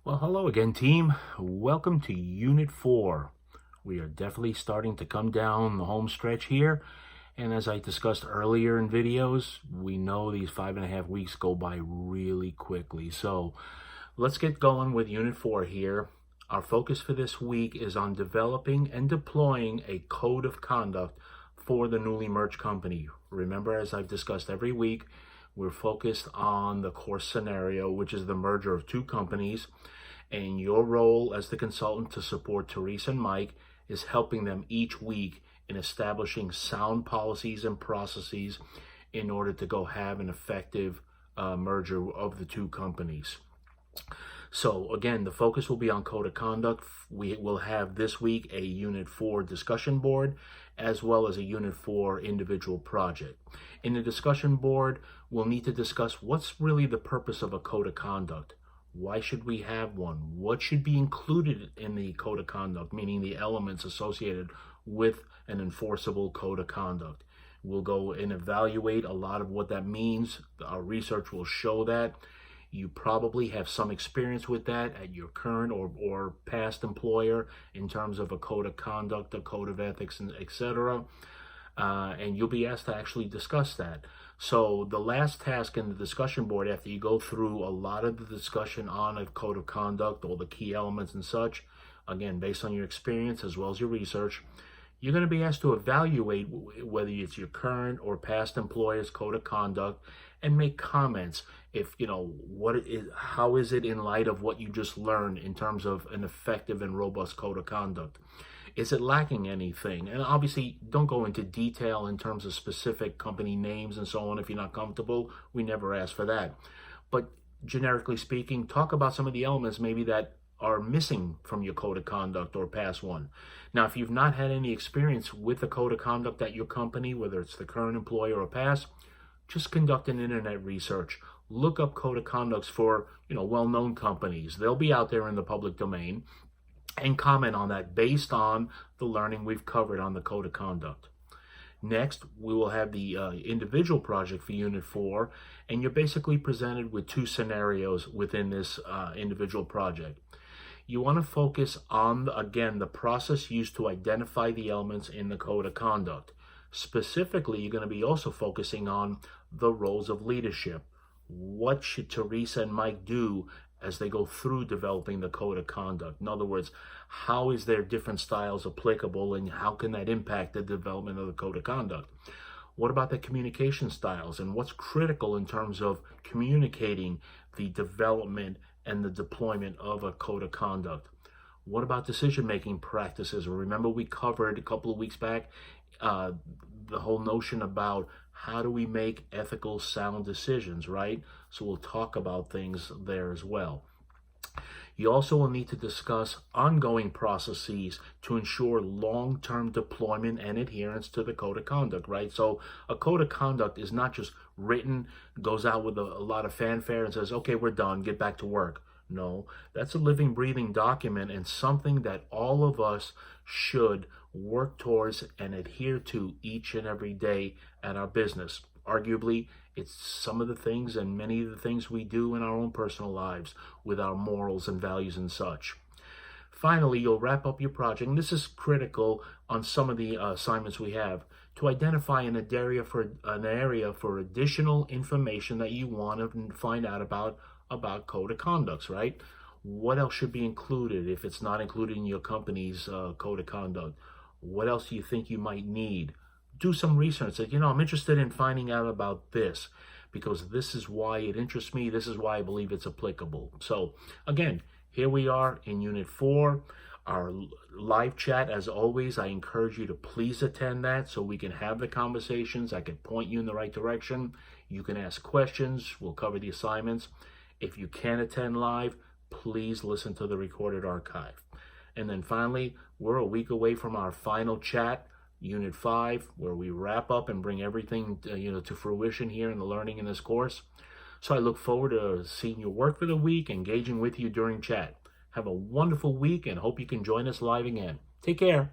Well, hello again, team. Welcome to Unit 4. We are definitely starting to come down the home stretch here. And as I discussed earlier in videos, we know these 5.5 weeks go by really quickly. So let's get going with Unit 4 here. Our focus for this week is on developing and deploying a code of conduct for the newly merged company. Remember, as I've discussed every week, we're focused on the core scenario, which is the merger of two companies. And your role as the consultant to support Teresa and Mike is helping them each week in establishing sound policies and processes in order to go have an effective merger of the two companies. So again, the focus will be on code of conduct. We will have this week a Unit 4 discussion board as well as a Unit 4 individual project. In the discussion board, we'll need to discuss what's really the purpose of a code of conduct. Why should we have one? What should be included in the code of conduct, meaning the elements associated with an enforceable code of conduct? We'll go and evaluate a lot of what that means. Our research will show that. You probably have some experience with that at your current or past employer in terms of a code of conduct, a code of ethics, and etc. And you'll be asked to actually discuss that. So the last task in the discussion board, after you go through a lot of the discussion on a code of conduct, all the key elements and such, again, based on your experience as well as your research, you're going to be asked to evaluate whether it's your current or past employer's code of conduct and make comments. If how is it in light of what you just learned in terms of an effective and robust code of conduct? Is it lacking anything? And obviously, don't go into detail in terms of specific company names and so on if you're not comfortable. We never ask for that. But generically speaking, talk about some of the elements maybe that are missing from your code of conduct or past one. Now, if you've not had any experience with the code of conduct at your company, whether it's the current employer or past, just conduct an internet research. Look up code of conducts for, well-known companies. They'll be out there in the public domain, and comment on that based on the learning we've covered on the code of conduct. Next, we will have the individual project for Unit 4, and you're basically presented with two scenarios within this individual project. You want to focus on, again, the process used to identify the elements in the code of conduct. Specifically, you're going to be also focusing on the roles of leadership. What should Teresa and Mike do as they go through developing the code of conduct? In other words, how is their different styles applicable and how can that impact the development of the code of conduct? What about the communication styles and what's critical in terms of communicating the development and the deployment of a code of conduct? What about decision-making practices? Remember, we covered a couple of weeks back the whole notion about how do we make ethical, sound decisions, right? So we'll talk about things there as well. You also will need to discuss ongoing processes to ensure long-term deployment and adherence to the code of conduct, right? So a code of conduct is not just written, goes out with a lot of fanfare and says, okay, we're done, get back to work. No, that's a living, breathing document and something that all of us should work towards and adhere to each and every day at our business. Arguably, it's some of the things and many of the things we do in our own personal lives with our morals and values and such. Finally, you'll wrap up your project, and this is critical on some of the assignments we have, to identify an area for additional information that you want to find out about code of conducts, right? What else should be included if it's not included in your company's code of conduct? What else do you think you might need? Do some research. Say, I'm interested in finding out about this because this is why it interests me. This is why I believe it's applicable. So again, here we are in Unit 4. Our live chat, as always, I encourage you to please attend that so we can have the conversations. I can point you in the right direction. You can ask questions. We'll cover the assignments. If you can't attend live, please listen to the recorded archive. And then finally, we're a week away from our final chat, Unit 5, where we wrap up and bring everything to fruition here in the learning in this course. So I look forward to seeing your work for the week, engaging with you during chat. Have a wonderful week and hope you can join us live again. Take care.